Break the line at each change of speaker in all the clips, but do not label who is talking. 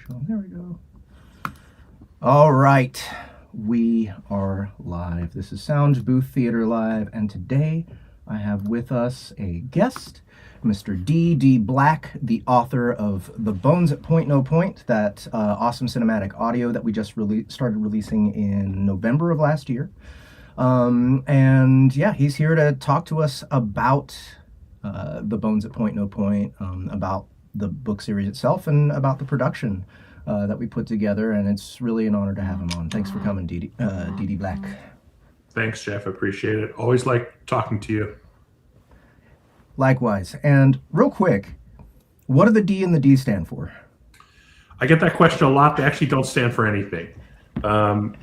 show. There we go. All right. We are live. This is Soundbooth Theater Live, and today I have with us a guest, Mr. D.D Black, the author of The Bones at Point No Point, that awesome cinematic audio that we just started releasing in November of last year. And yeah, he's here to talk to us about The Bones at Point No Point, about the book series itself, and about the production that we put together. And it's really an honor to have him on. Thanks for coming, D.D Black.
Thanks, Jeff. I appreciate it. Always like talking to you.
Likewise. And real quick, what do the D and the D stand for?
I get that question a lot. They actually don't stand for anything.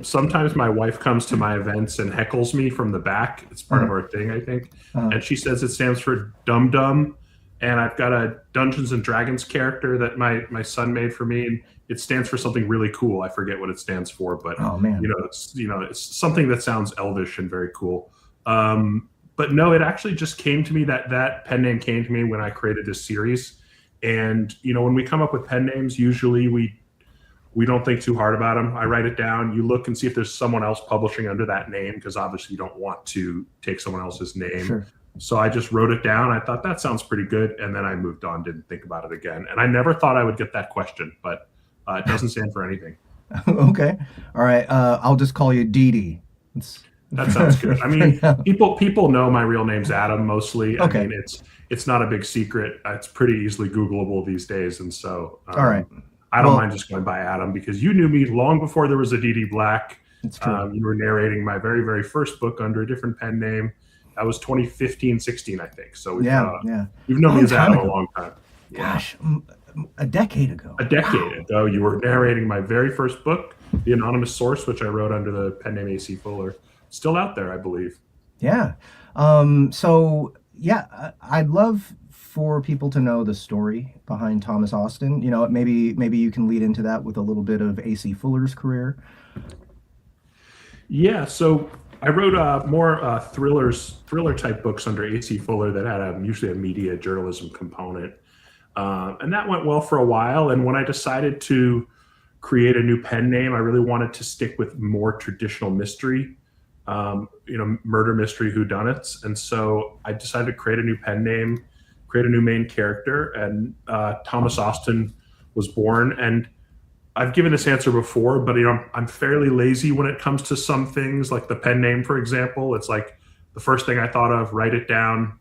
Sometimes my wife comes to my events and heckles me from the back. It's part of our thing, I think. And she says it stands for Dum Dum. And I've got a Dungeons and Dragons character that my son made for me, and it stands for something really cool. I forget what it stands for, but it's something that sounds elvish and very cool. But no, it actually just came to me, that pen name came to me when I created this series. And when we come up with pen names, usually we don't think too hard about them. I write it down. You look and see if there's someone else publishing under that name, because obviously you don't want to take someone else's name.
Sure.
So I just wrote it down. I thought that sounds pretty good. And then I moved on, didn't think about it again. And I never thought I would get that question, but it doesn't stand for anything.
Okay. All right. I'll just call you D.D.
That sounds good. I mean, people know my real name's Adam mostly.
Okay.
I mean, it's not a big secret. It's pretty easily Googleable these days. And so
all right.
I don't mind just going by Adam, because you knew me long before there was a D.D Black.
It's true.
You were narrating my very, very first book under a different pen name. That was 2015, 16, I think. So you've known me as Adam a long time.
Gosh, a decade ago.
A decade ago, you were narrating my very first book, The Anonymous Source, which I wrote under the pen name A.C. Fuller. Still out there, I believe.
Yeah. So yeah, I'd love for people to know the story behind Thomas Austin. Maybe you can lead into that with a little bit of A.C. Fuller's career.
Yeah. So I wrote more thriller type books under A.C. Fuller that had usually a media journalism component. And that went well for a while. And when I decided to create a new pen name, I really wanted to stick with more traditional mystery, murder mystery whodunits. And so I decided to create a new pen name, create a new main character, and Thomas Austin was born. And I've given this answer before, but I'm fairly lazy when it comes to some things, like the pen name, for example. It's like the first thing I thought of, write it down,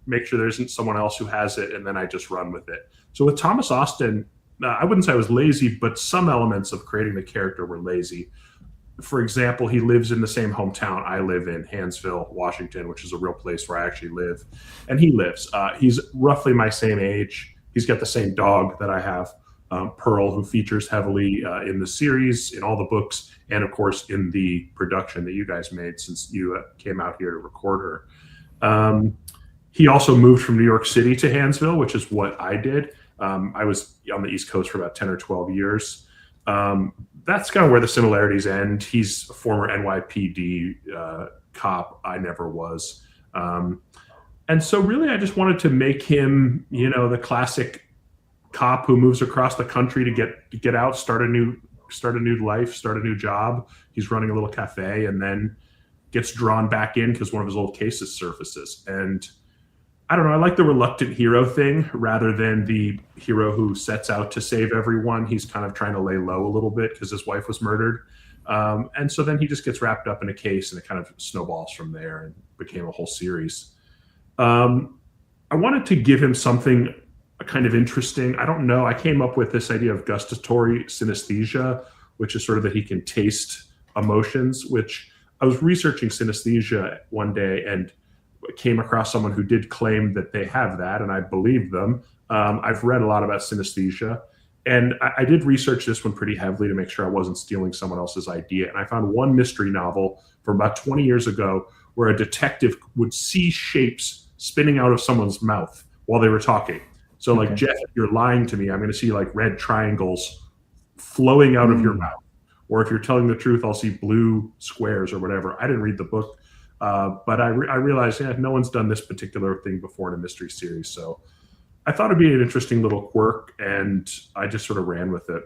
make sure there isn't someone else who has it, and then I just run with it. So with Thomas Austin, I wouldn't say I was lazy, but some elements of creating the character were lazy. For example, he lives in the same hometown I live in, Hansville, Washington, which is a real place where I actually live. And he lives. He's roughly my same age. He's got the same dog that I have, Pearl, who features heavily in the series, in all the books, and of course in the production that you guys made since you came out here to record her. He also moved from New York City to Hansville, which is what I did. I was on the East Coast for about 10 or 12 years. That's kind of where the similarities end. He's a former NYPD cop. I never was. And so really I just wanted to make him, the classic cop who moves across the country to get out, start a new life, start a new job. He's running a little cafe and then gets drawn back in because one of his old cases surfaces. And I don't know, I like the reluctant hero thing rather than the hero who sets out to save everyone. He's kind of trying to lay low a little bit because his wife was murdered. And so then he just gets wrapped up in a case and it kind of snowballs from there and became a whole series. I wanted to give him something kind of interesting. I don't know. I came up with this idea of gustatory synesthesia, which is sort of that he can taste emotions, which I was researching synesthesia one day and came across someone who did claim that they have that, and I believe them. I've read a lot about synesthesia, and I did research this one pretty heavily to make sure I wasn't stealing someone else's idea. And I found one mystery novel from about 20 years ago where a detective would see shapes spinning out of someone's mouth while they were talking. So like, Jeff, if you're lying to me, I'm going to see like red triangles flowing out of your mouth. Or if you're telling the truth, I'll see blue squares or whatever. I didn't read the book, but I realized, no one's done this particular thing before in a mystery series. So I thought it'd be an interesting little quirk, and I just sort of ran with it.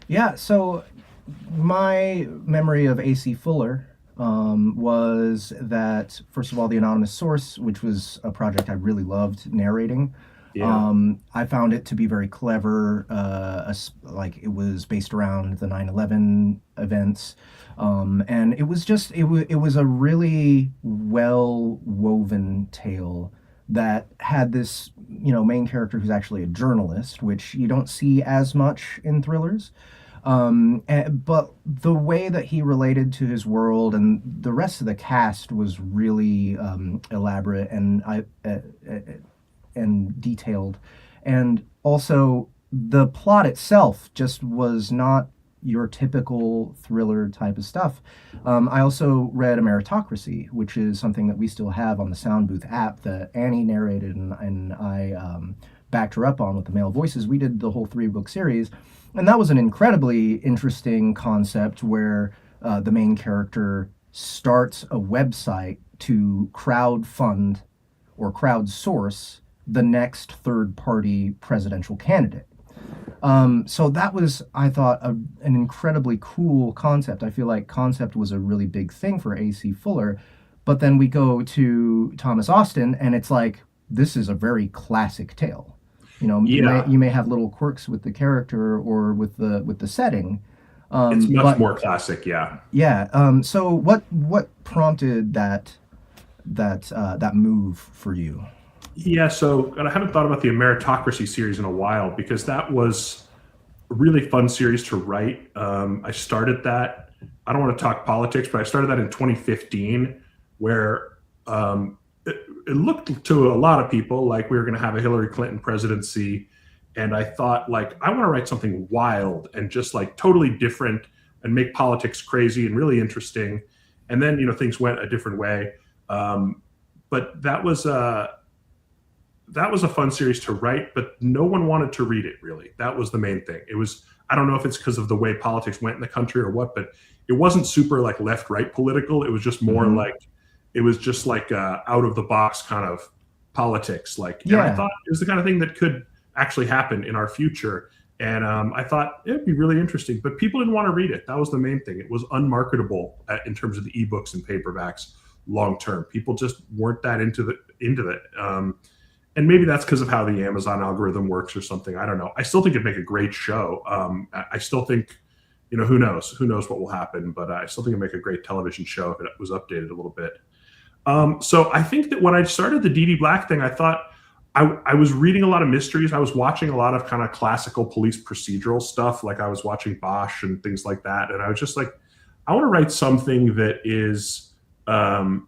Yeah, so my memory of AC Fuller was that, first of all, the anonymous source, which was a project I really loved narrating.
Yeah.
I found it to be very clever. Like it was based around the 9/11 events, and it was just it was a really well woven tale that had this main character who's actually a journalist, which you don't see as much in thrillers. But the way that he related to his world and the rest of the cast was really elaborate and detailed, and also the plot itself just was not your typical thriller type of stuff. I also read A Meritocracy, which is something that we still have on the Soundbooth app that Annie narrated, and I backed her up on with the male voices. We did the whole 3 book series, and that was an incredibly interesting concept where the main character starts a website to crowd fund or crowdsource the next third party presidential candidate. So that was, I thought, an incredibly cool concept. I feel like concept was a really big thing for A.C. Fuller. But then we go to Thomas Austin, and it's like, this is a very classic tale.
Yeah.
You may have little quirks with the character or with the setting,
It's much
but
more classic. Yeah.
yeah. So what prompted that move for you?
Yeah. So and I haven't thought about the Meritocracy series in a while because that was a really fun series to write. I started that. I don't want to talk politics, but I started that in 2015, where it looked to a lot of people like we were going to have a Hillary Clinton presidency. And I thought, like, I want to write something wild and just like totally different and make politics crazy and really interesting. And then, things went a different way. Um, but that was a fun series to write, but no one wanted to read it really. That was the main thing. It was, I don't know if it's because of the way politics went in the country or what, but it wasn't super like left right political. It was just more
Mm-hmm.
like, it was just like out of the box kind of politics. Like, and I
Yeah.
thought it was the kind of thing that could actually happen in our future. And I thought it'd be really interesting, but people didn't want to read it. That was the main thing. It was unmarketable in terms of the ebooks and paperbacks long term. People just weren't that into it. And maybe that's because of how the Amazon algorithm works or something. I don't know. I still think it'd make a great show. I still think, who knows? Who knows what will happen? But I still think it'd make a great television show if it was updated a little bit. So I think that when I started the D.D Black thing, I thought I was reading a lot of mysteries. I was watching a lot of kind of classical police procedural stuff. Like I was watching Bosch and things like that. And I was just like, I want to write something that is, why,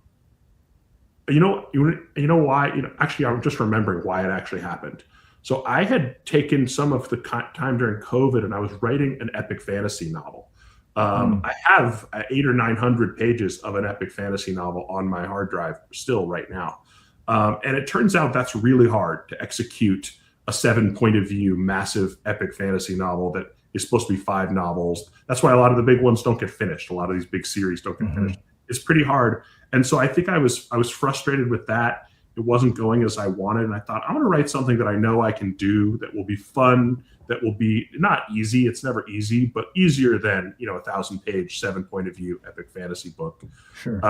actually, I'm just remembering why it actually happened. So I had taken some of the time during COVID and I was writing an epic fantasy novel.
Mm.
I have 800 or 900 pages of an epic fantasy novel on my hard drive still right now. And it turns out that's really hard to execute a 7 point of view, massive epic fantasy novel that is supposed to be 5 novels. That's why a lot of the big ones don't get finished. A lot of these big series don't get
Mm-hmm.
finished. It's pretty hard. And so I think I was frustrated with that. It wasn't going as I wanted. And I thought, I'm going to write something that I know I can do that will be fun, that will be not easy. It's never easy, but easier than, a 1,000 page, 7 point of view epic fantasy book.
Sure.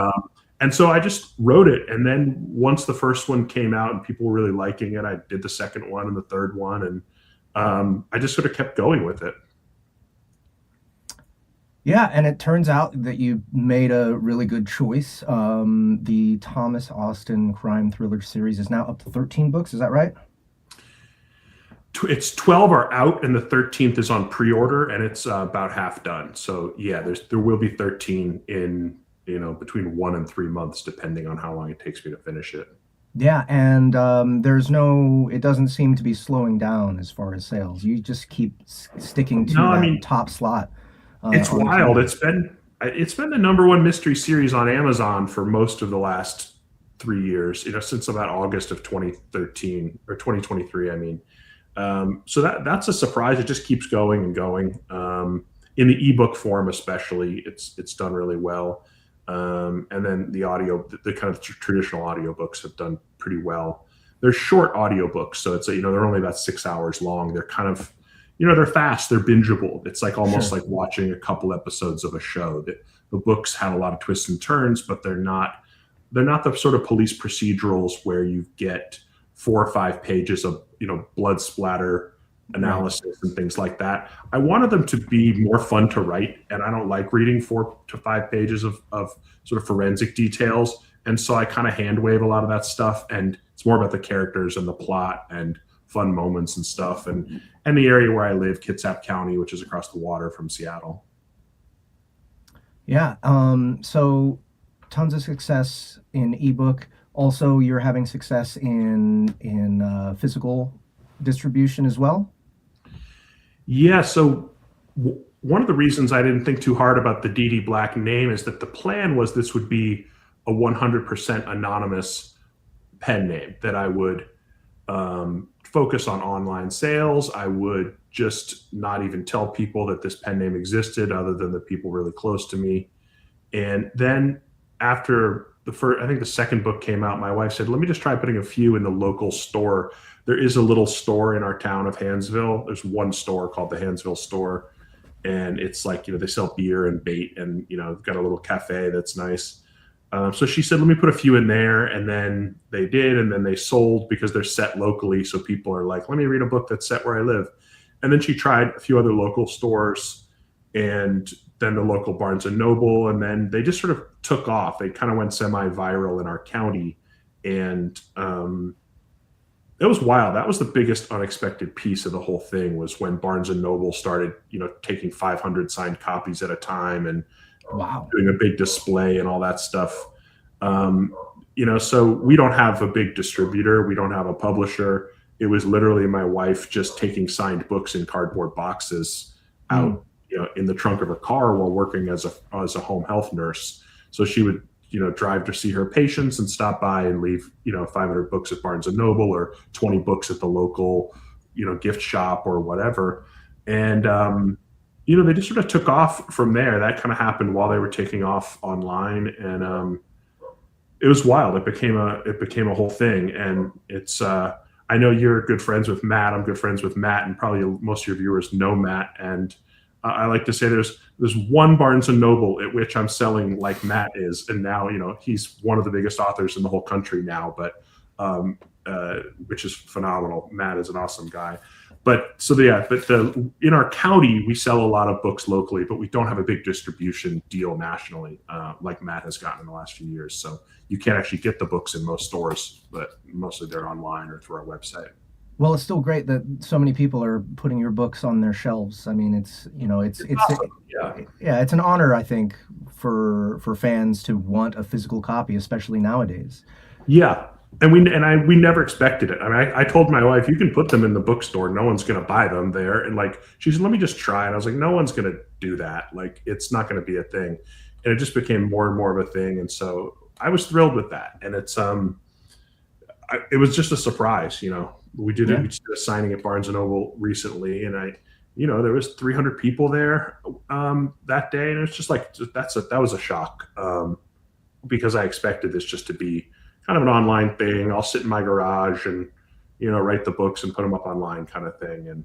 And so I just wrote it. And then once the first one came out and people were really liking it, I did the second one and the third one. And I just sort of kept going with it.
Yeah, and it turns out that you made a really good choice. The Thomas Austin crime thriller series is now up to 13 books. Is that right?
It's 12 are out and the 13th is on pre-order and it's about half done. So yeah, there will be 13 in, between 1 and 3 months, depending on how long it takes me to finish it.
Yeah, and it doesn't seem to be slowing down as far as sales. You just keep sticking
No,
to
I
that
mean,
top slot
it's
on
wild.
Kindle.
It's been the number one mystery series on Amazon for most of the last 3 years, since about August of 2013 or 2023, I mean. So that's a surprise. It just keeps going and going. In the ebook form, especially, it's done really well. And then the kind of traditional audiobooks have done pretty well. They're short audiobooks, so they're only about 6 hours long. They're kind of, they're fast, they're bingeable. It's like almost
Sure.
like watching a couple episodes of a show. The books have a lot of twists and turns, but they're not the sort of police procedurals where you get 4 or 5 pages of blood splatter
Right.
analysis and things like that. I wanted them to be more fun to write, and I don't like reading 4 to 5 pages of sort of forensic details. And so I kind of hand wave a lot of that stuff, and it's more about the characters and the plot and fun moments and stuff. And the area where I live, Kitsap County, which is across the water from Seattle.
Yeah. So tons of success in ebook. Also, you're having success in physical distribution as well.
Yeah. So one of the reasons I didn't think too hard about the D.D Black name is that the plan was this would be a 100% anonymous pen name, that I would focus on online sales. I would just not even tell people that this pen name existed other than the people really close to me. And then after I think the second book came out, my wife said, let me just try putting a few in the local store. There is a little store in our town of Hansville. There's one store called the Hansville store. And it's like, they sell beer and bait, and, got a little cafe that's nice. So she said, let me put a few in there. And then they did. And then they sold because they're set locally. So people are like, let me read a book that's set where I live. And then she tried a few other local stores, and then the local Barnes and Noble. And then they just sort of took off. They kind of went semi-viral in our county. And it was wild. That was the biggest unexpected piece of the whole thing, was when Barnes and Noble started, taking 500 signed copies at a time and
Wow.
doing a big display and all that stuff. So we don't have a big distributor. We don't have a publisher. It was literally my wife just taking signed books in cardboard boxes
Mm.
out, in the trunk of her car while working as a home health nurse. So she would, drive to see her patients and stop by and leave, 500 books at Barnes and Noble, or 20 books at the local, gift shop or whatever. And, they just sort of took off from there. That kind of happened while they were taking off online. And, it was wild. It became a whole thing. And it's, I know you're good friends with Matt. I'm good friends with Matt, and probably most of your viewers know Matt. And I like to say there's one Barnes and Noble at which I'm selling like Matt is, and now he's one of the biggest authors in the whole country now. But which is phenomenal. Matt is an awesome guy. But in our county we sell a lot of books locally, but we don't have a big distribution deal nationally like Matt has gotten in the last few years. So you can't actually get the books in most stores, but mostly they're online or through our website.
Well, it's still great that so many people are putting your books on their shelves. I mean, it's
Awesome. Yeah.
yeah, it's an honor, I think, for fans to want a physical copy, especially nowadays.
Yeah. And we never expected it. I mean, I told my wife, you can put them in the bookstore. No one's going to buy them there. And like, she said, let me just try. And I was like, no one's going to do that. Like, it's not going to be a thing. And it just became more and more of a thing. And so I was thrilled with that. And it was just a surprise. We did
Yeah.
we just did a signing at Barnes and Noble recently. And there was 300 people there that day. And it's just like, that was a shock because I expected this just to be kind of an online thing. I'll sit in my garage and, write the books and put them up online kind of thing. And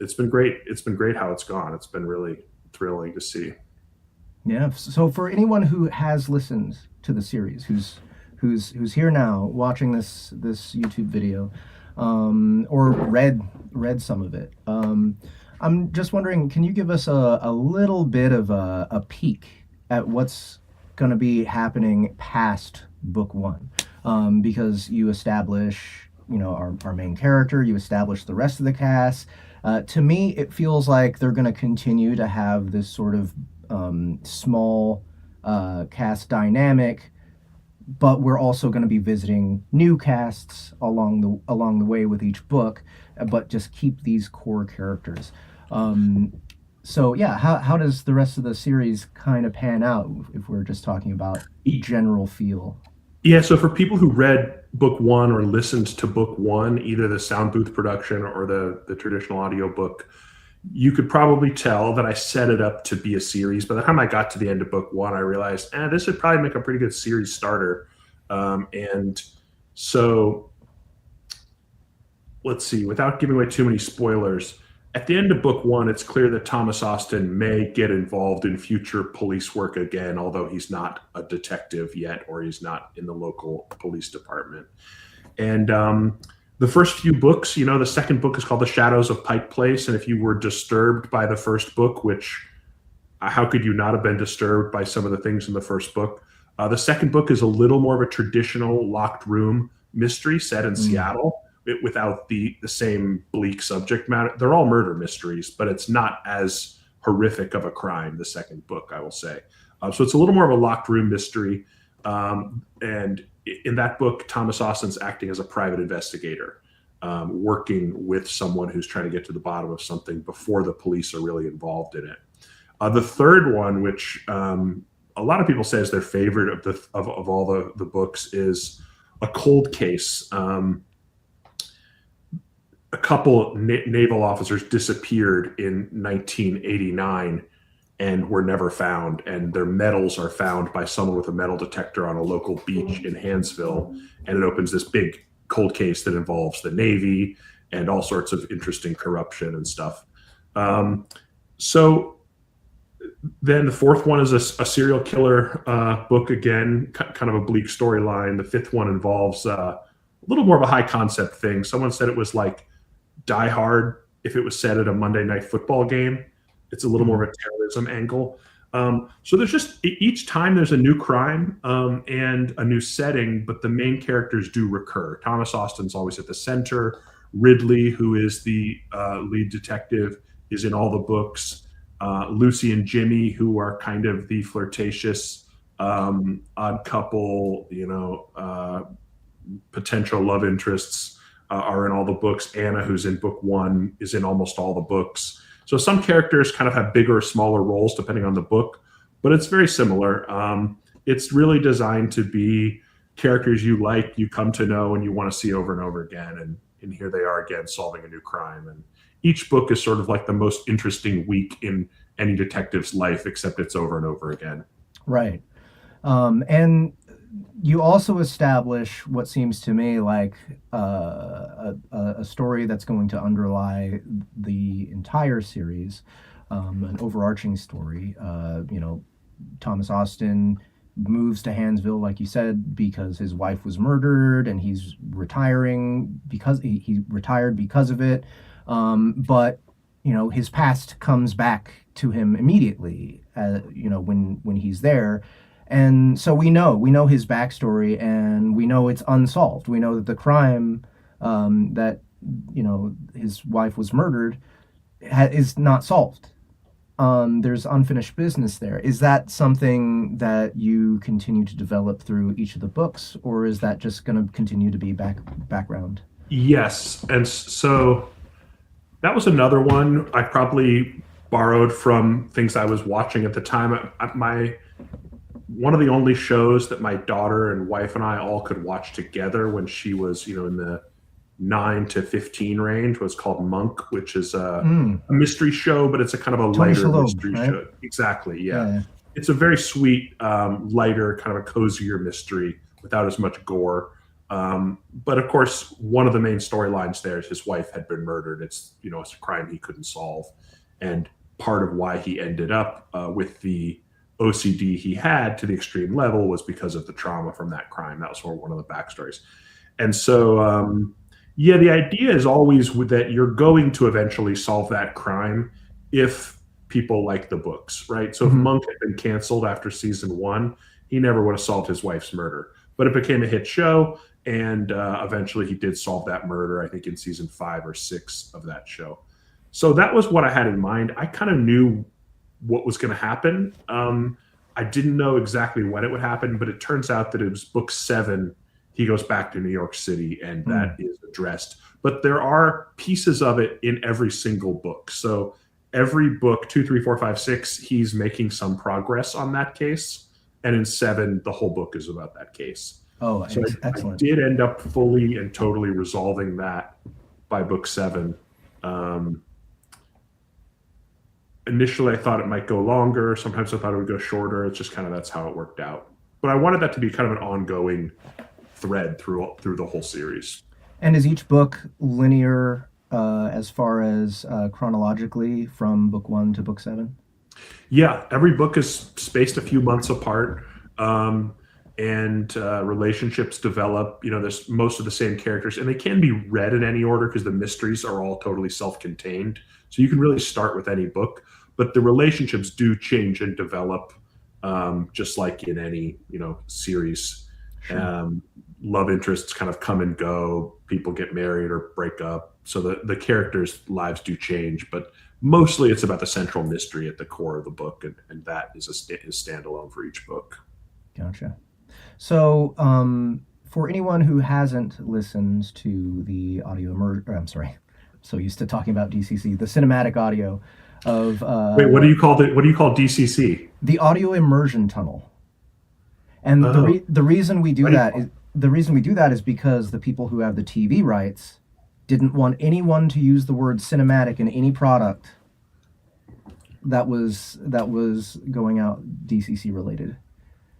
it's been great. It's been great how it's gone. It's been really thrilling to see.
Yeah. So for anyone who has listened to the series, who's here now watching this YouTube video, or read some of it, I'm just wondering, can you give us a little bit of a peek at what's going to be happening past book one? Because you establish, our main character, you establish the rest of the cast. To me, it feels like they're going to continue to have this sort of small cast dynamic, but we're also going to be visiting new casts along the way with each book, but just keep these core characters. So yeah, how does the rest of the series kind of pan out if we're just talking about general feel?
Yeah, so for people who read book one or listened to book one, either the Soundbooth production or the traditional audiobook, you could probably tell that I set it up to be a series. By the time I got to the end of book one, I realized, this would probably make a pretty good series starter. And so let's see, without giving away too many spoilers, at the end of book one, it's clear that Thomas Austin may get involved in future police work again, although he's not a detective yet, or he's not in the local police department. And the first few books, the second book is called The Shadows of Pike Place. And if you were disturbed by the first book, which how could you not have been disturbed by some of the things in the first book? The second book is a little more of a traditional locked room mystery set in Seattle, without the same bleak subject matter. They're all murder mysteries, but it's not as horrific of a crime, the second book, I will say. So it's a little more of a locked room mystery. And in that book, Thomas Austin's acting as a private investigator, working with someone who's trying to get to the bottom of something before the police are really involved in it. The third one, which a lot of people say is their favorite of all the books, is a cold case. A couple naval officers disappeared in 1989 and were never found, and their medals are found by someone with a metal detector on a local beach in Hansville, and it opens this big cold case that involves the Navy and all sorts of interesting corruption and stuff. So then the fourth one is a serial killer book, again, kind of a bleak storyline. The fifth one involves a little more of a high concept thing. Someone said it was like Die Hard if it was set at a Monday Night Football game. It's a little more of a terrorism angle. So there's just, each time there's a new crime and a new setting, but the main characters do recur. Thomas Austin's always at the center. Ridley, who is the lead detective, is in all the books. Lucy and Jimmy, who are kind of the flirtatious odd couple, potential love interests, are in all the books. Anna, who's in book one, is in almost all the books. So some characters kind of have bigger or smaller roles depending on the book, but it's very similar. It's really designed to be characters you like, you come to know, and you want to see over and over again. And here they are again, solving a new crime. And each book is sort of like the most interesting week in any detective's life, except it's over and over again.
Right. And you also establish what seems to me like a story that's going to underlie the entire series, an overarching story. Thomas Austin moves to Hansville, like you said, because his wife was murdered, and he's retiring because he retired because of it. But his past comes back to him immediately, when he's there. And so we know his backstory, and we know it's unsolved. We know that the crime that his wife was murdered is not solved. There's unfinished business there. Is that something that you continue to develop through each of the books, or is that just going to continue to be background?
Yes, and so that was another one I probably borrowed from things I was watching at the time. One of the only shows that my daughter and wife and I all could watch together when she was, in the 9 to 15 range was called Monk, which is a mystery show, but it's a kind of a lighter mystery show. Exactly, yeah. It's a very sweet, lighter, kind of a cozier mystery without as much gore. But of course, one of the main storylines there is his wife had been murdered. It's a crime he couldn't solve, and part of why he ended up with the OCD he had to the extreme level was because of the trauma from that crime. That was one of the backstories. And so, the idea is always that you're going to eventually solve that crime if people like the books, right? So if Monk had been canceled after season 1, he never would have solved his wife's murder. But it became a hit show, and eventually he did solve that murder, I think in season 5 or 6 of that show. So that was what I had in mind. I kind of knew what was going to happen. I didn't know exactly when it would happen, but it turns out that it was book 7. He goes back to New York City, and that is addressed. But there are pieces of it in every single book. So every book, 2, 3, 4, 5, 6, he's making some progress on that case. And in 7, the whole book is about that case.
Oh,
so
excellent.
I did end up fully and totally resolving that by book 7. Initially, I thought it might go longer. Sometimes I thought it would go shorter. It's just kind of, that's how it worked out. But I wanted that to be kind of an ongoing thread through the whole series.
And is each book linear as far as chronologically from book 1 to book 7?
Yeah, every book is spaced a few months apart, um, and relationships develop. There's most of the same characters, and they can be read in any order because the mysteries are all totally self-contained. So you can really start with any book, but the relationships do change and develop, just like in any series.
Sure.
Um, Love interests kind of come and go. People get married or break up, so the characters' lives do change, but mostly it's about the central mystery at the core of the book, and that is standalone for each book.
Gotcha. So, for anyone who hasn't listened to the audio immersion, I'm sorry, I'm so used to talking about DCC, the cinematic audio of
Wait, what do you call it? What do you call DCC?
the audio immersion tunnel. And
Oh,
the reason we do
why do
that is because the people who have the TV rights didn't want anyone to use the word cinematic in any product that was going out DCC related.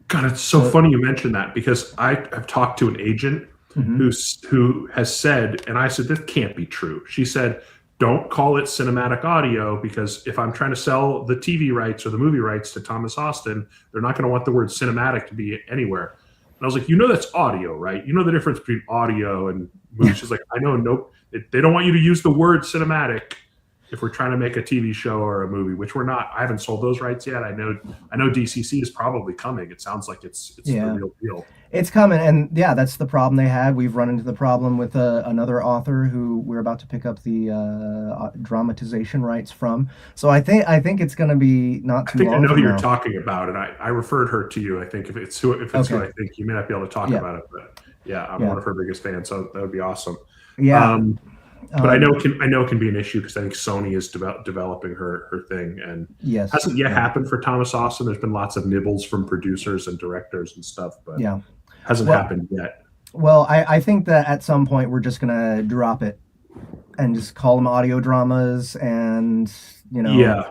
God, it's so
So,
funny you mentioned that because I have talked to an agent
mhm.
who has said, and I said this can't be true. She said, "Don't call it cinematic audio because if I'm trying to sell the TV rights or the movie rights to Thomas Austin, they're not going to want the word cinematic to be anywhere." And I was like, that's audio, right? You know the difference between audio and movie. She's like, "I know, nope. They don't want you to use the word cinematic if we're trying to make a TV show or a movie, which we're not. I haven't sold those rights yet. I know DCC is probably coming. It sounds like it's the
Yeah.
real deal."
It's coming, and yeah, that's the problem they had. We've run into the problem with another author who we're about to pick up the dramatization rights from. So I think it's going to be not
I
too
think I
long
know who
from
you're
now.
talking about, and I referred her to you. I think if it's who
Okay.
I think, you may not be able to talk
Yeah.
about it, but yeah, I'm
Yeah.
one of her biggest fans, so that would be awesome.
Yeah.
Um, but
Um,
I know it can be an issue because I think Sony is developing her thing, and
yes.
hasn't yet
Yeah.
happened for Thomas Austin. There's been lots of nibbles from producers and directors and stuff, but
Yeah.
hasn't
Well,
happened yet.
well, I think that at some point we're just gonna drop it and just call them audio dramas, and you know,
Yeah,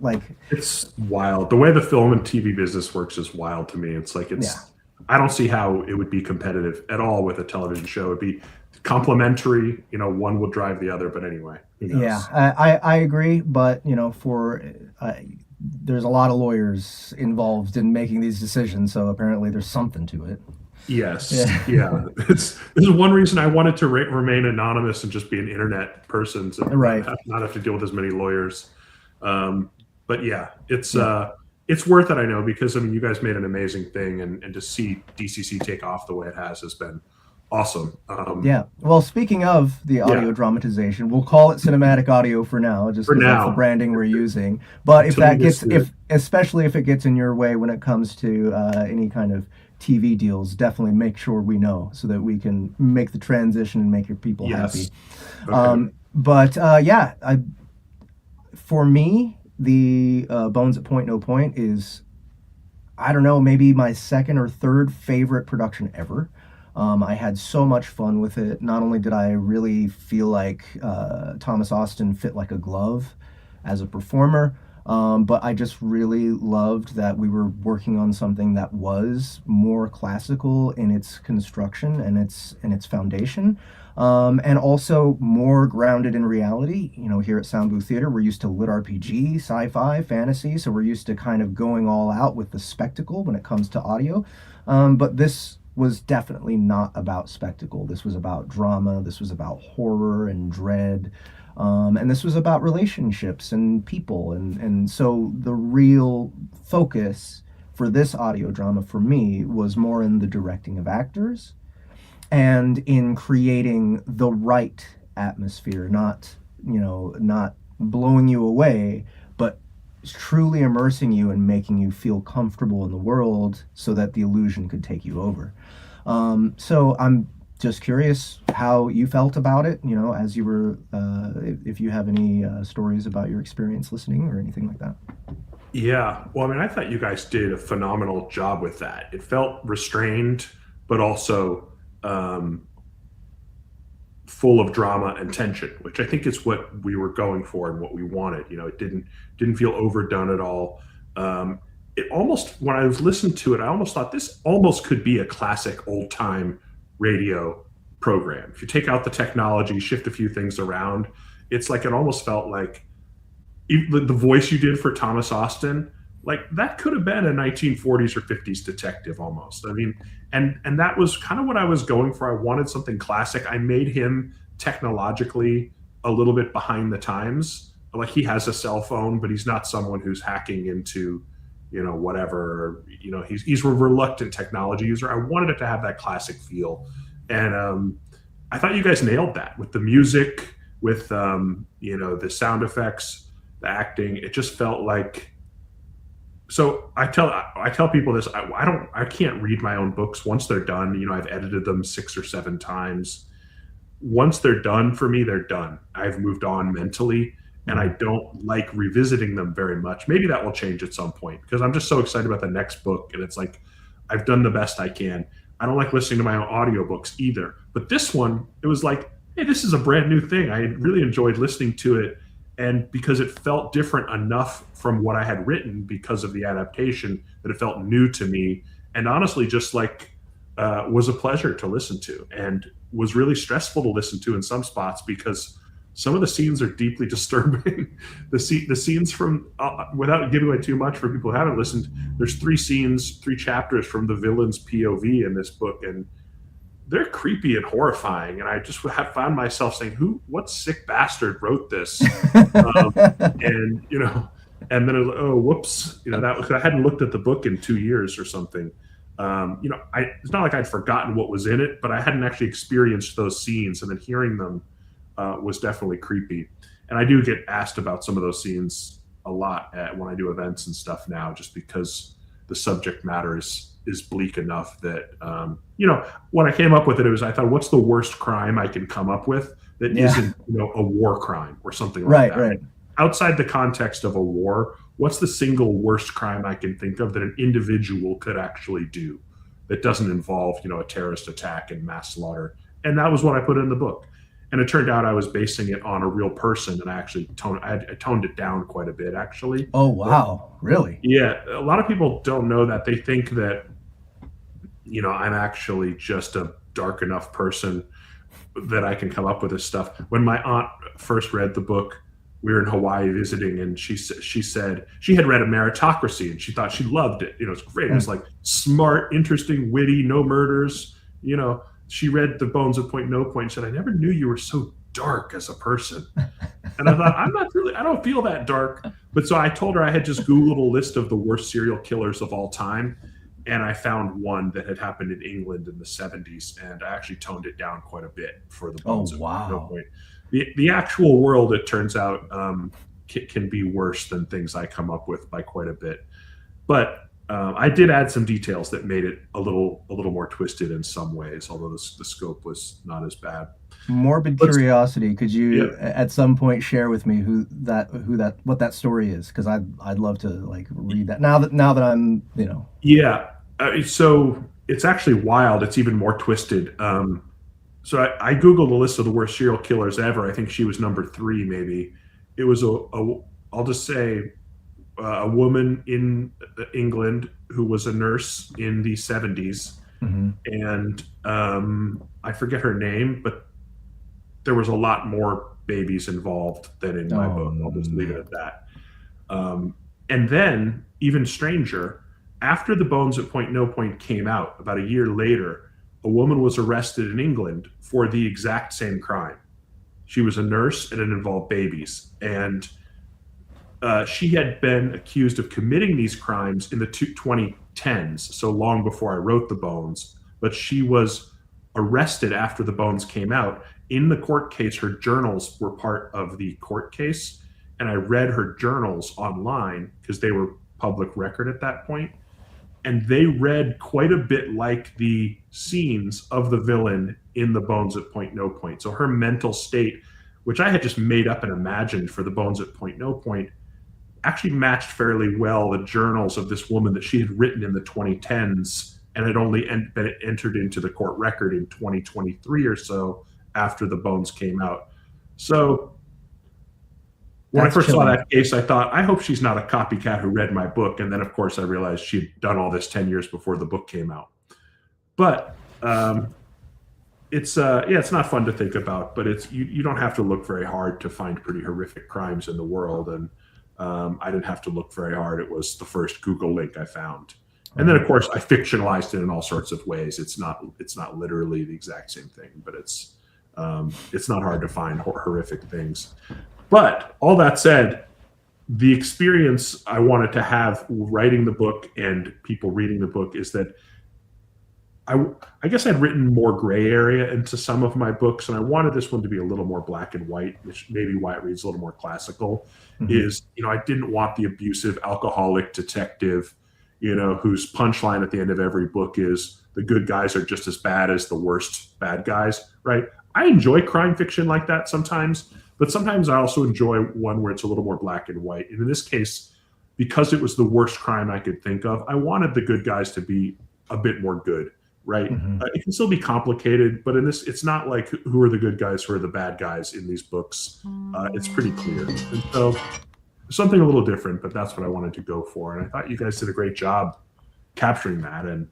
like,
it's wild. The way the film and TV business works is wild to me. It's like
yeah.
I don't see how it would be competitive at all with a television show. It'd be complementary. One will drive the other, but anyway, who
Yeah,
knows?
I agree, but for uh, there's a lot of lawyers involved in making these decisions, so apparently there's something to it.
Yes,
Yeah.
yeah. This is one reason I wanted to remain anonymous and just be an internet person, so
Right.
not have to deal with as many lawyers. Um, but yeah,
Yeah.
it's worth it. I know because I mean, you guys made an amazing thing, and to see DCC take off the way it has been awesome.
Yeah. Well, speaking of the
Yeah,
audio dramatization, we'll call it cinematic audio for now, just
for
because that's the
now,
branding we're using. But if
until we
that
get
gets,
sued.
if especially if it gets in your way when it comes to any kind of TV deals, definitely make sure we know so that we can make the transition and make your people happy.
Yes. Okay.
But yeah, for me, the Bones at Point No Point is, I don't know, maybe my second or third favorite production ever. I had so much fun with it. Not only did I really feel like Thomas Austin fit like a glove as a performer, but I just really loved that we were working on something that was more classical in its construction and its foundation, and also more grounded in reality. Here at Soundbooth Theater, we're used to lit RPG, sci-fi, fantasy, so we're used to kind of going all out with the spectacle when it comes to audio. But this was definitely not about spectacle. This was about drama. This was about horror and dread. And this was about relationships and people. And so the real focus for this audio drama for me was more in the directing of actors and in creating the right atmosphere, not blowing you away, but truly immersing you and making you feel comfortable in the world so that the illusion could take you over. So I'm just curious how you felt about it, as you were, if you have any stories about your experience listening or anything like that.
Yeah. Well, I mean, I thought you guys did a phenomenal job with that. It felt restrained, but also um, full of drama and tension, which I think is what we were going for and what we wanted. It didn't feel overdone at all. It almost, when I was listening to it, I almost thought this almost could be a classic old time radio program. If you take out the technology, shift a few things around, it's like it almost felt like the voice you did for Thomas Austin, like that could have been a 1940s or 50s detective almost. I mean, and that was kind of what I was going for. I wanted something classic. I made him technologically a little bit behind the times. Like he has a cell phone, but he's not someone who's hacking into, whatever. He's a reluctant technology user. I wanted it to have that classic feel, and I thought you guys nailed that with the music, with the sound effects, the acting. It just felt like. So I tell people this. I can't read my own books once they're done. I've edited them 6 or 7 times. Once they're done for me, they're done. I've moved on mentally, and I don't like revisiting them very much. Maybe that will change at some point because I'm just so excited about the next book, and it's like I've done the best I can. I don't like listening to my own audiobooks either. But this one, it was like, hey, this is a brand new thing. I really enjoyed listening to it. And because it felt different enough from what I had written because of the adaptation that it felt new to me. And honestly, just like was a pleasure to listen to and was really stressful to listen to in some spots because some of the scenes are deeply disturbing. The scenes from, without giving away too much for people who haven't listened, there's 3 chapters from the villain's POV in this book. And they're creepy and horrifying, and I just have found myself saying, what sick bastard wrote this? And and then it was, oh, whoops, I hadn't looked at the book in 2 years or something. It's not like I'd forgotten what was in it, but I hadn't actually experienced those scenes, and then hearing them was definitely creepy. And I do get asked about some of those scenes a lot when I do events and stuff now, just because the subject matter is bleak enough that when I came up with it, I thought, what's the worst crime I can come up with that isn't a war crime or something like that.
Right.
Outside the context of a war, what's the single worst crime I can think of that an individual could actually do that doesn't involve a terrorist attack and mass slaughter? And that was what I put in the book. And it turned out I was basing it on a real person, and I actually toned it down quite a bit, actually.
Oh, wow. Really?
Yeah. A lot of people don't know that. They think that I'm actually just a dark enough person that I can come up with this stuff. When my aunt first read the book, we were in Hawaii visiting, and she said she had read A Meritocracy, and she thought she loved it. It's great. It was like smart, interesting, witty, no murders. She read The Bones of Point No Point and said, I never knew you were so dark as a person. And I thought, I don't feel that dark. But so I told her I had just Googled a list of the worst serial killers of all time. And I found one that had happened in England in the 70s, and I actually toned it down quite a bit for The Bones of No Point. The actual world, it turns out, can be worse than things I come up with by quite a bit. But I did add some details that made it a little more twisted in some ways, although the scope was not as bad.
Morbid curiosity. Could you at some point share with me what that story is? Because I'd love to read that now that I'm
Yeah. So it's actually wild. It's even more twisted. So I Googled a list of the worst serial killers ever. I think she was number 3, maybe. It was I'll just say a woman in England who was a nurse in the 70s.
Mm-hmm.
And I forget her name, but there was a lot more babies involved than in my book. I'll just leave it at that. And then, even stranger, after The Bones at Point No Point came out, about a year later, a woman was arrested in England for the exact same crime. She was a nurse, and it involved babies. And she had been accused of committing these crimes in the 2010s, so long before I wrote The Bones. But she was arrested after The Bones came out. In the court case, her journals were part of the court case. And I read her journals online because they were public record at that point. And they read quite a bit like the scenes of the villain in The Bones at Point No Point. So her mental state, which I had just made up and imagined for The Bones at Point No Point, actually matched fairly well the journals of this woman that she had written in the 2010s and had only been entered into the court record in 2023 or so after The Bones came out. So when I first saw that case, I thought, I hope she's not a copycat who read my book. And then, of course, I realized she'd done all this 10 years before the book came out. But it's not fun to think about, but you don't have to look very hard to find pretty horrific crimes in the world. And I didn't have to look very hard. It was the first Google link I found. And then, of course, I fictionalized it in all sorts of ways. It's not literally the exact same thing, but it's not hard to find horrific things. But all that said, the experience I wanted to have writing the book and people reading the book is that I guess I'd written more gray area into some of my books, and I wanted this one to be a little more black and white, which may be why it reads a little more classical. Is, I didn't want the abusive alcoholic detective, whose punchline at the end of every book is the good guys are just as bad as the worst bad guys, right? I enjoy crime fiction like that sometimes, but sometimes I also enjoy one where it's a little more black and white. And in this case, because it was the worst crime I could think of, I wanted the good guys to be a bit more good, right? It can still be complicated, but in this, it's not like who are the good guys, who are the bad guys in these books. It's pretty clear. And so something a little different, but that's what I wanted to go for. And I thought you guys did a great job capturing that. And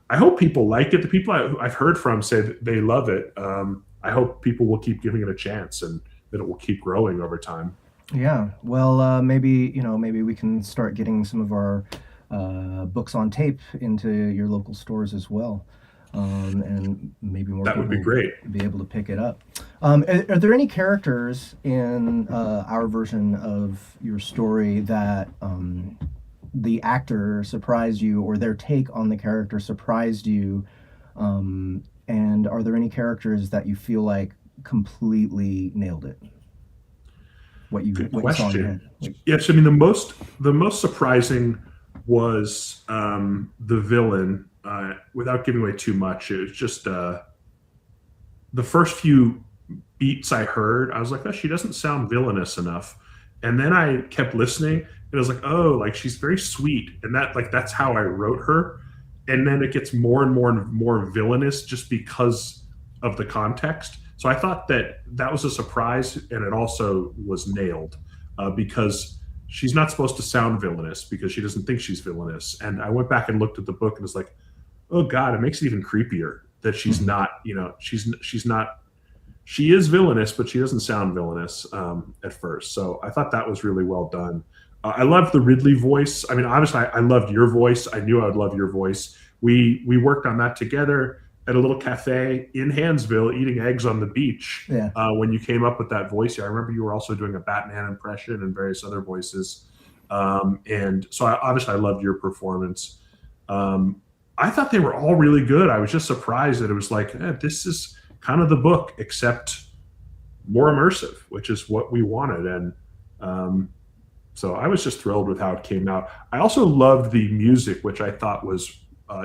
I hope people like it. The people I've heard from say that they love it. I hope people will keep giving it a chance and that it will keep growing over time.
Yeah. Well, maybe we can start getting some of our books on tape into your local stores as well. And maybe more
That would be
people
great.
be able to pick it up. Are there any characters in our version of your story that the actor surprised you, or their take on the character surprised you? And are there any characters that you feel like completely nailed it?
Good
What you saw in your
question.
head?
Yes, I mean the most surprising was the villain. Without giving away too much, it was just the first few beats I heard. I was like, oh, she doesn't sound villainous enough. And then I kept listening, and I was like, oh, like she's very sweet, and that's how I wrote her. And then it gets more and more and more villainous just because of the context. So I thought that was a surprise, and it also was nailed because she's not supposed to sound villainous because she doesn't think she's villainous. And I went back and looked at the book and was like, oh God, it makes it even creepier that she's not, she's not, she is villainous, but she doesn't sound villainous at first. So I thought that was really well done. I loved the Ridley voice. I mean, obviously I loved your voice. I knew I would love your voice. We worked on that together at a little cafe in Hansville eating eggs on the beach.
Yeah.
When you came up with that voice. I remember you were also doing a Batman impression and various other voices. And so obviously I loved your performance. I thought they were all really good. I was just surprised that it was like, this is kind of the book, except more immersive, which is what we wanted. And so I was just thrilled with how it came out. I also loved the music, which I thought was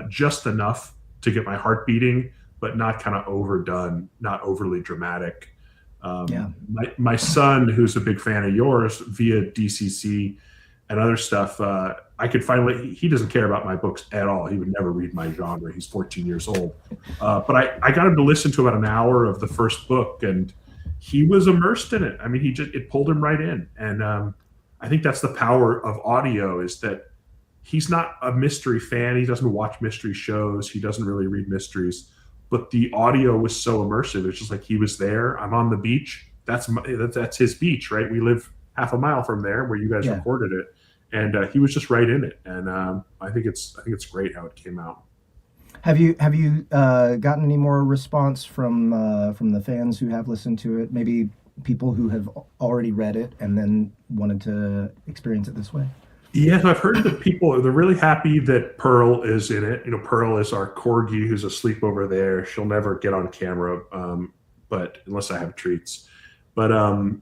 just enough to get my heart beating, but not kind of overdone, not overly dramatic. My son, who's a big fan of yours via DCC and other stuff, I could finally, he doesn't care about my books at all. He would never read my genre. He's 14 years old. But I got him to listen to about an hour of the first book, and he was immersed in it. I mean, it pulled him right in. And I think that's the power of audio, is that he's not a mystery fan. He doesn't watch mystery shows. He doesn't really read mysteries. But the audio was so immersive. It's just like he was there. I'm on the beach. That's his beach, right? We live half a mile from there where you guys recorded it. And he was just right in it. And I think it's great how it came out.
Have you gotten any more response from the fans who have listened to it? Maybe people who have already read it and then wanted to experience it this way?
Yeah, I've heard that people, they're really happy that Pearl is in it. Pearl is our corgi who's asleep over there. She'll never get on camera, but unless I have treats. But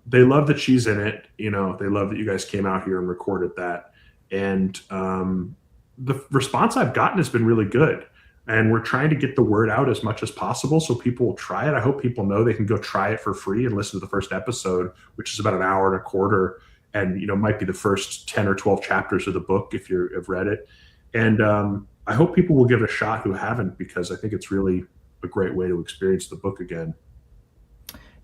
they love that she's in it. They love that you guys came out here and recorded that. And the response I've gotten has been really good. And we're trying to get the word out as much as possible so people will try it. I hope people know they can go try it for free and listen to the first episode, which is about an hour and a quarter. And, might be the first 10 or 12 chapters of the book if you have read it. And I hope people will give it a shot who haven't, because I think it's really a great way to experience the book again.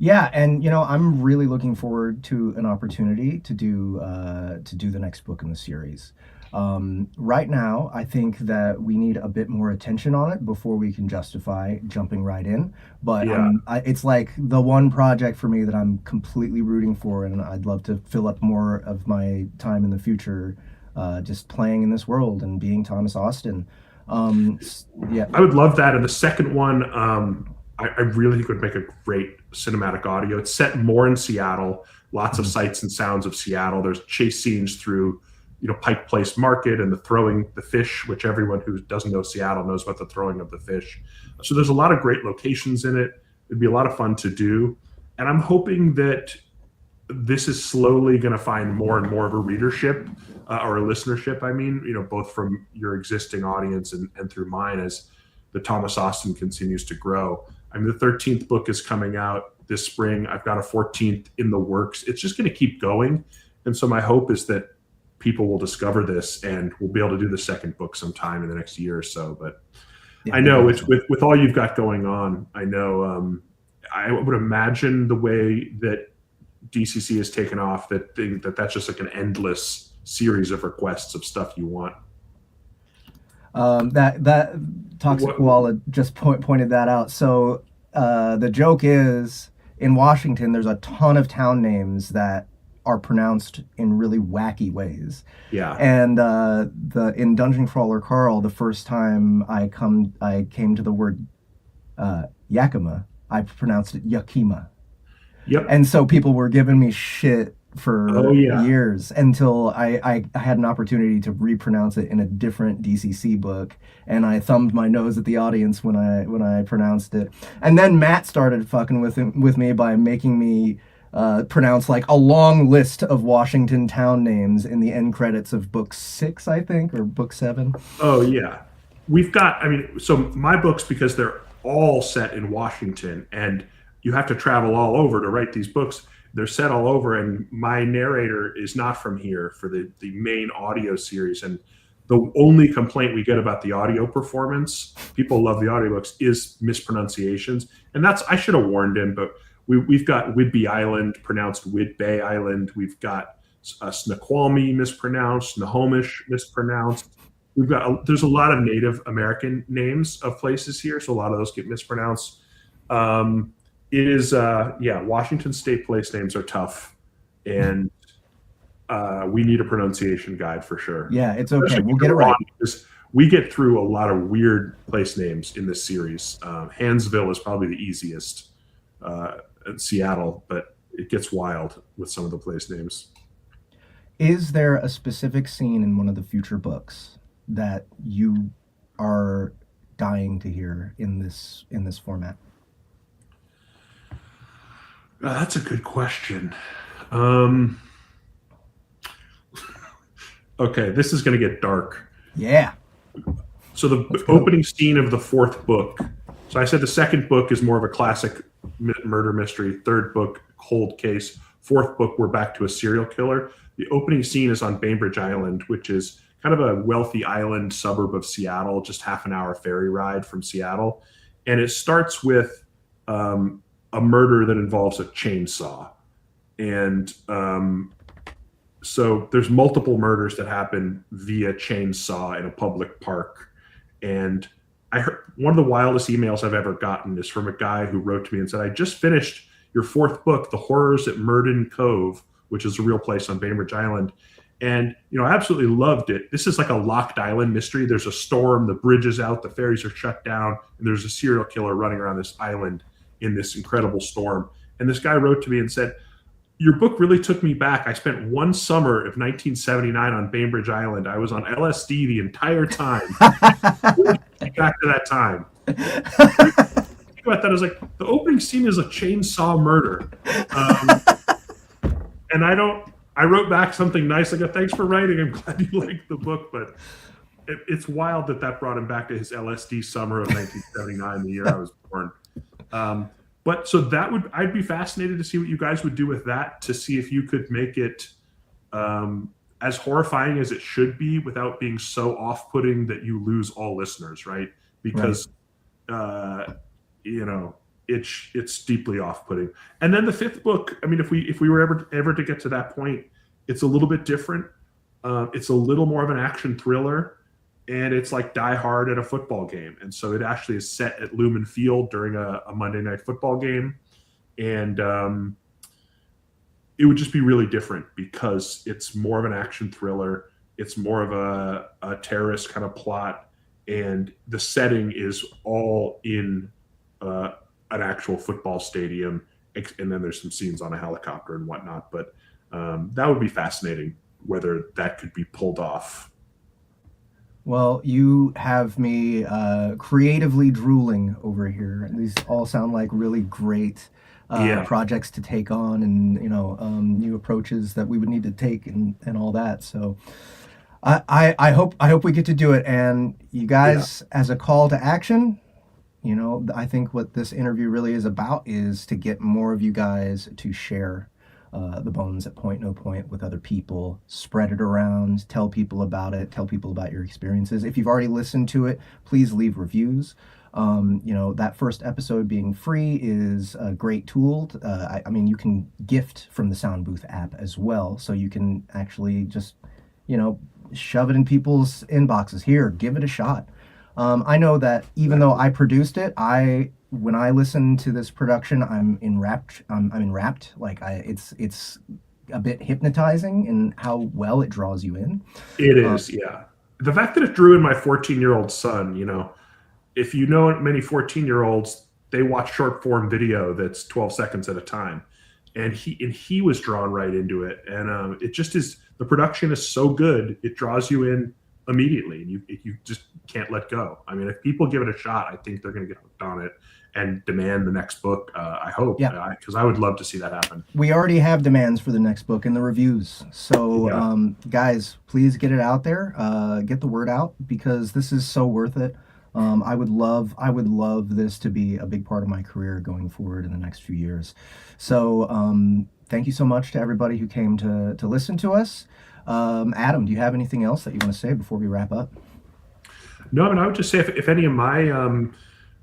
Yeah, and I'm really looking forward to an opportunity to do the next book in the series. Right now, I think that we need a bit more attention on it before we can justify jumping right in. But
Yeah.
it's like the one project for me that I'm completely rooting for, and I'd love to fill up more of my time in the future, just playing in this world and being Thomas Austin. Yeah.
I would love that. And the second one, I really think would make a great cinematic audio. It's set more in Seattle, lots of
Mhm.
sights and sounds of Seattle. There's chase scenes through, Pike Place Market and the throwing the fish, which everyone who doesn't know Seattle knows about the throwing of the fish. So there's a lot of great locations in it. It'd be a lot of fun to do. And I'm hoping that this is slowly going to find more and more of a readership or a listenership. I mean, both from your existing audience and through mine as the Thomas Austin continues to grow. I mean, the 13th book is coming out this spring. I've got a 14th in the works. It's just going to keep going. And so my hope is that people will discover this and we'll be able to do the second book sometime in the next year or so. But
Yeah,
I
that'd be
know it's
awesome.
with all you've got going on. I know I would imagine the way that DCC has taken off that's just like an endless series of requests of stuff you want.
That Toxic
What?
Koala just pointed that out. So the joke is in Washington, there's a ton of town names that are pronounced in really wacky ways.
Yeah.
And the in Dungeon Crawler Carl, the first time I came to the word Yakima, I pronounced it Yakima.
Yep.
And so people were giving me shit
Oh
for
yeah.
years until I had an opportunity to repronounce it in a different DCC book, and I thumbed my nose at the audience when I pronounced it. And then Matt started fucking with me by making me pronounce like a long list of Washington town names in the end credits of book 6, I think, or book 7.
Oh yeah. We've got. I mean, so my books, because they're all set in Washington, and you have to travel all over to write these books. They're set all over, and my narrator is not from here for the main audio series. And the only complaint we get about the audio performance, people love the audiobooks, is mispronunciations. And that's, I should have warned him, but we've got Whidbey Island pronounced Whidbey Island. We've got Snoqualmie mispronounced, Snohomish mispronounced. There's a lot of Native American names of places here, so a lot of those get mispronounced. Um, it is, yeah, Washington State place names are tough, and we need a pronunciation guide for sure.
Yeah, it's okay.
Especially
We'll
when
get it
you're on,
right.
because we get through a lot of weird place names in this series. Hansville is probably the easiest in Seattle, but it gets wild with some of the place names.
Is there a specific scene in one of the future books that you are dying to hear in this format?
That's a good question. Um, okay, this is going to get dark.
Yeah,
So
let's
the
go.
opening scene of the fourth book. So I said the second book is more of a classic murder mystery. Third book, cold case. Fourth book, we're back to a serial killer. The opening scene is on Bainbridge Island, which is kind of a wealthy island suburb of Seattle, just half an hour ferry ride from Seattle. And it starts with a murder that involves a chainsaw. And so there's multiple murders that happen via chainsaw in a public park. And I heard one of the wildest emails I've ever gotten is from a guy who wrote to me and said, I just finished your fourth book, The Horrors at Murden Cove, which is a real place on Bainbridge Island. And, I absolutely loved it. This is like a locked island mystery. There's a storm, the bridge is out, the ferries are shut down, and there's a serial killer running around this island in this incredible storm. And this guy wrote to me and said, your book really took me back. I spent one summer of 1979 on Bainbridge Island. I was on LSD the entire time. Back to that time. Think about that. I was like, the opening scene is a chainsaw murder. And I wrote back something nice. I go, thanks for writing. I'm glad you liked the book. But it's wild that brought him back to his LSD summer of 1979, the year I was born. But so I'd be fascinated to see what you guys would do with that, to see if you could make it as horrifying as it should be without being so off-putting that you lose all listeners, right? Because,
Right.
it's deeply off-putting. And then the fifth book, I mean, if we were ever to get to that point, it's a little bit different. It's a little more of an action thriller, and it's like Die Hard at a football game. And so it actually is set at Lumen Field during a Monday night football game. And it would just be really different because it's more of an action thriller. It's more of a terrorist kind of plot. And the setting is all in an actual football stadium. And then there's some scenes on a helicopter and whatnot. But that would be fascinating, whether that could be pulled off.
Well, you have me creatively drooling over here. These all sound like really great projects to take on, and new approaches that we would need to take, and all that. So I hope we get to do it. And you guys, as a call to action, I think what this interview really is about is to get more of you guys to share the Bones at Point No Point with other people, spread it around, tell people about it, tell people about your experiences. If you've already listened to it, please leave reviews. That first episode being free is a great tool. I mean, you can gift from the Soundbooth app as well, so you can actually just, shove it in people's inboxes. Here, give it a shot. I know that even though I produced it, when I listen to this production, I'm enwrapped. I'm enwrapped. Like it's a bit hypnotizing in how well it draws you in.
It is, yeah. The fact that it drew in my 14-year-old son, if you know many 14-year-olds, they watch short form video that's 12 seconds at a time, and he was drawn right into it. And it just is. The production is so good, it draws you in immediately, and you just can't let go. I mean, if people give it a shot, I think they're going to get hooked on it and demand the next book. I hope, because I would love to see that happen.
We already have demands for the next book in the reviews. So, guys, please get it out there. Get the word out, because this is so worth it. I would love this to be a big part of my career going forward in the next few years. So, thank you so much to everybody who came to listen to us. Adam, do you have anything else that you want to say before we wrap up?
No, and I would just say if any of my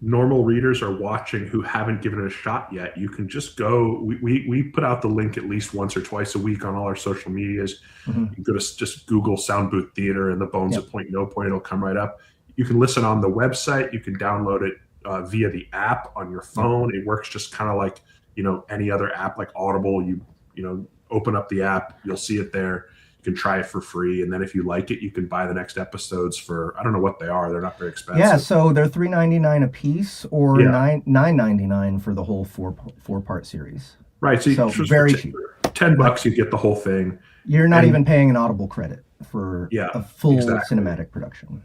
normal readers are watching who haven't given it a shot yet, you can just go. We put out the link at least once or twice a week on all our social medias. Mm-hmm. You can go to just Google Soundbooth Theater and the Bones at Point No Point. It'll come right up. You can listen on the website. You can download it via the app on your phone. It works just kind of like any other app, like Audible. You open up the app, you'll see it there. You can try it for free, and then if you like it, you can buy the next episodes for, I don't know what they are. They're not very expensive.
Yeah, so they're $3.99 a piece, or $9.99 for the whole four-part series.
Right. So
very cheap.
$10, you get the whole thing.
You're not even paying an Audible credit for a full cinematic production.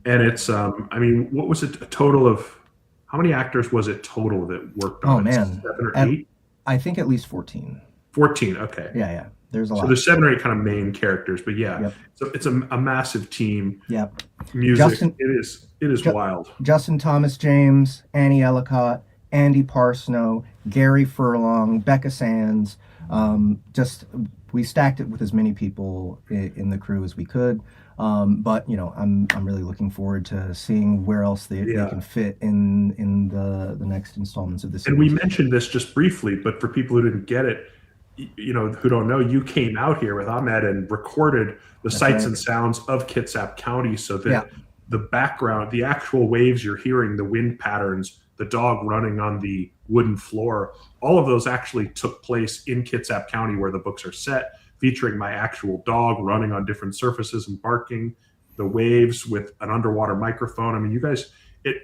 And it's, I mean, what was it? A total of, how many actors was it total that worked on it? 7 or 8?
I think at least 14.
14, okay.
Yeah. There's a lot.
So there's 7 or 8 kind of main characters, but so it's a massive team.
Yep.
Music, it is wild.
Justin Thomas James, Annie Ellicott, Andy Parsnow, Gary Furlong, Becca Sands. We stacked it with as many people in the crew as we could. But I'm really looking forward to seeing where else they can fit in the next installments of this series.
And we mentioned this just briefly, but for people who didn't get it, who don't know, you came out here with Ahmed and recorded the sights and sounds of Kitsap County, so that the background, the actual waves you're hearing, the wind patterns, the dog running on the wooden floor, all of those actually took place in Kitsap County, where the books are set, featuring my actual dog running on different surfaces and barking, the waves with an underwater microphone. I mean, you guys,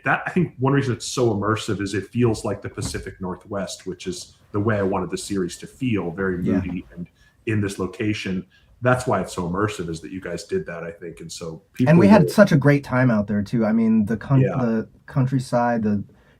I think one reason it's so immersive is it feels like the Pacific Northwest, which is the way I wanted the series to feel, very moody and in this location. That's why it's so immersive, is that you guys did that, I think. And so
we had such a great time out there too. I mean, the countryside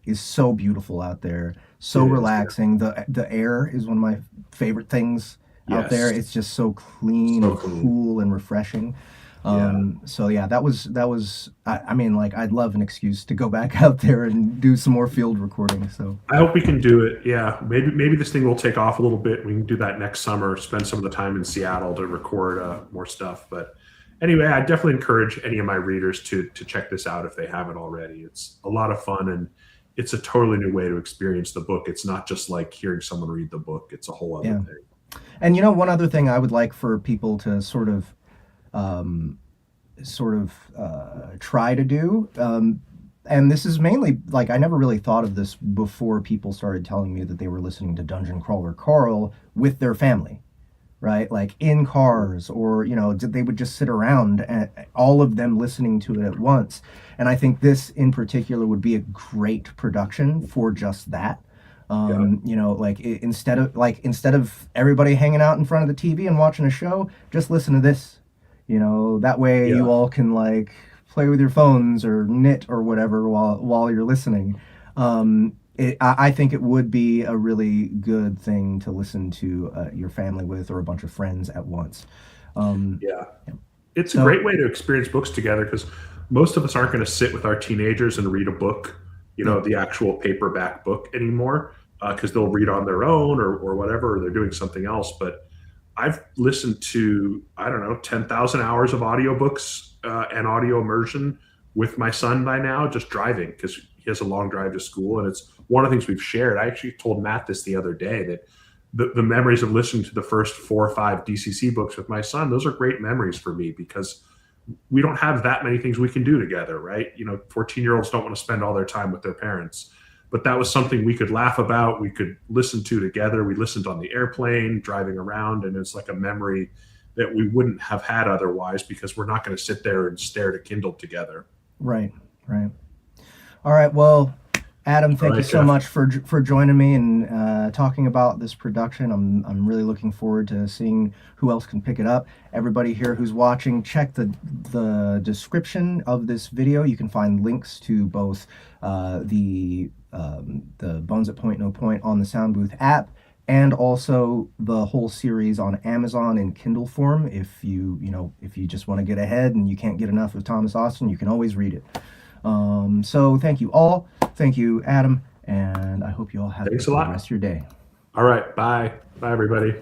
is so beautiful out there, so relaxing. The air is one of my favorite things out there. It's just so clean and cool and refreshing. That was I mean, like, I'd love an excuse to go back out there and do some more field recording. So
I hope we can do it. Yeah, maybe this thing will take off a little bit. We can do that next summer, spend some of the time in Seattle to record more stuff. But anyway, I definitely encourage any of my readers to check this out if they haven't already. It's a lot of fun, and it's a totally new way to experience the book. It's not just like hearing someone read the book. It's a whole other
Yeah.
thing.
And one other thing I would like for people to um, try to do, and this is mainly like I never really thought of this before people started telling me that they were listening to Dungeon Crawler Carl with their family, right? Like in cars, or they would just sit around and all of them listening to it at once. And I think this in particular would be a great production for just that.
Yeah.
Instead of everybody hanging out in front of the TV and watching a show, just listen to this. That way
Yeah.
you all can like play with your phones or knit or whatever while you're listening. I think it would be a really good thing to listen to your family with, or a bunch of friends at once.
Yeah. It's a
So
great way to experience books together, because most of us aren't going to sit with our teenagers and read a book,
yeah,
the actual paperback book anymore, because they'll read on their own or whatever, or they're doing something else. But I've listened to, I don't know, 10,000 hours of audiobooks and audio immersion with my son by now, just driving, because he has a long drive to school. And it's one of the things we've shared. I actually told Matt this the other day, that the memories of listening to the first 4 or 5 DCC books with my son, those are great memories for me, because we don't have that many things we can do together, right? 14-year-olds don't want to spend all their time with their parents. But that was something we could laugh about, we could listen to together. We listened on the airplane, driving around, and it's like a memory that we wouldn't have had otherwise, because we're not going to sit there and stare at a Kindle together.
right, right. All right. Well, Adam, thank you so
Jeff.
much for joining me and talking about this production. I'm really looking forward to seeing who else can pick it up. Everybody here who's watching, check the description of this video. You can find links to both the Bones at Point No Point on the Soundbooth app, and also the whole series on Amazon in Kindle form. If you just want to get ahead and you can't get enough of Thomas Austin, you can always read it. So thank you all. Thank you, Adam, and I hope you all have
Thanks
a
a
good
lot.
rest of your day.
All right. Bye. Bye, everybody.